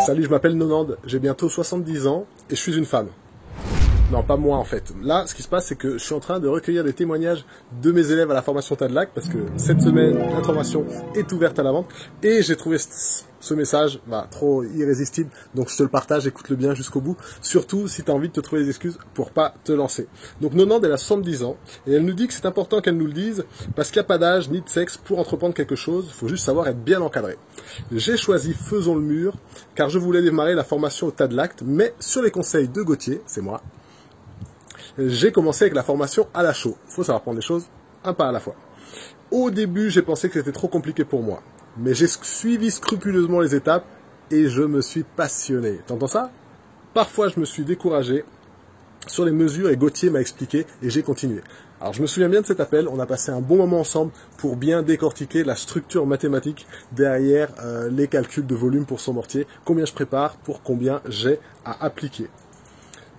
Salut, je m'appelle Nonande, j'ai bientôt 70 ans et je suis une femme. Non, pas moi en fait. Là, ce qui se passe, c'est que je suis en train de recueillir des témoignages de mes élèves à la formation Tadlac parce que cette semaine, l'information est ouverte à la vente et j'ai trouvé ce message trop irrésistible. Donc je te le partage, écoute-le bien jusqu'au bout. Surtout si tu as envie de te trouver des excuses pour pas te lancer. Donc Nonande, elle a 70 ans et elle nous dit que c'est important qu'elle nous le dise parce qu'il n'y a pas d'âge ni de sexe pour entreprendre quelque chose. Il faut juste savoir être bien encadré. J'ai choisi Faisons le mur car je voulais démarrer la formation au Tadlac, mais sur les conseils de Gauthier, c'est moi, j'ai commencé avec la formation à la chaux. Il faut savoir prendre les choses un pas à la fois. Au début, j'ai pensé que c'était trop compliqué pour moi. Mais j'ai suivi scrupuleusement les étapes et je me suis passionné. T'entends ça? Parfois, je me suis découragé sur les mesures et Gauthier m'a expliqué et j'ai continué. Alors, je me souviens bien de cet appel. On a passé un bon moment ensemble pour bien décortiquer la structure mathématique derrière les calculs de volume pour son mortier. Combien je prépare pour combien j'ai à appliquer.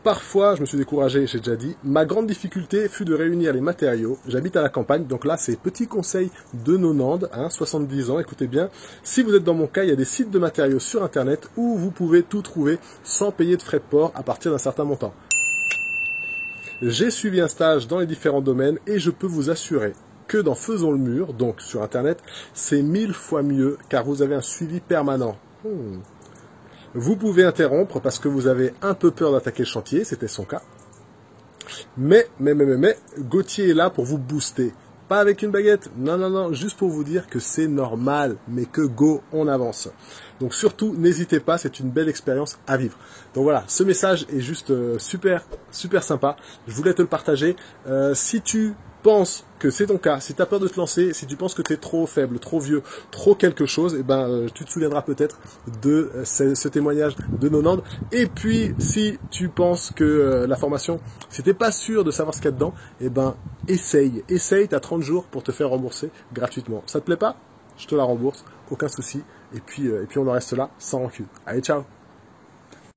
Parfois, je me suis découragé, j'ai déjà dit. Ma grande difficulté fut de réunir les matériaux. J'habite à la campagne, donc là, c'est petit conseil de Nonande, 70 ans, écoutez bien. Si vous êtes dans mon cas, il y a des sites de matériaux sur Internet où vous pouvez tout trouver sans payer de frais de port à partir d'un certain montant. J'ai suivi un stage dans les différents domaines et je peux vous assurer que dans Faisons le mur, donc sur Internet, c'est 1000 fois mieux car vous avez un suivi permanent. Vous pouvez interrompre parce que vous avez un peu peur d'attaquer le chantier, c'était son cas. Mais, Gauthier est là pour vous booster. Pas avec une baguette, non, juste pour vous dire que c'est normal, mais que go, on avance. Donc surtout, n'hésitez pas, c'est une belle expérience à vivre. Donc voilà, ce message est juste super sympa. Je voulais te le partager. Si tu penses que c'est ton cas, si tu as peur de te lancer, si tu penses que tu es trop faible, trop vieux, trop quelque chose, tu te souviendras peut-être de ce témoignage de Nonande. Et puis, si tu penses que la formation, si t'es pas sûr de savoir ce qu'il y a dedans, essaye, tu as 30 jours pour te faire rembourser gratuitement. Ça te plaît pas? Je te la rembourse, aucun souci. Et puis on en reste là, sans rancune. Allez, ciao!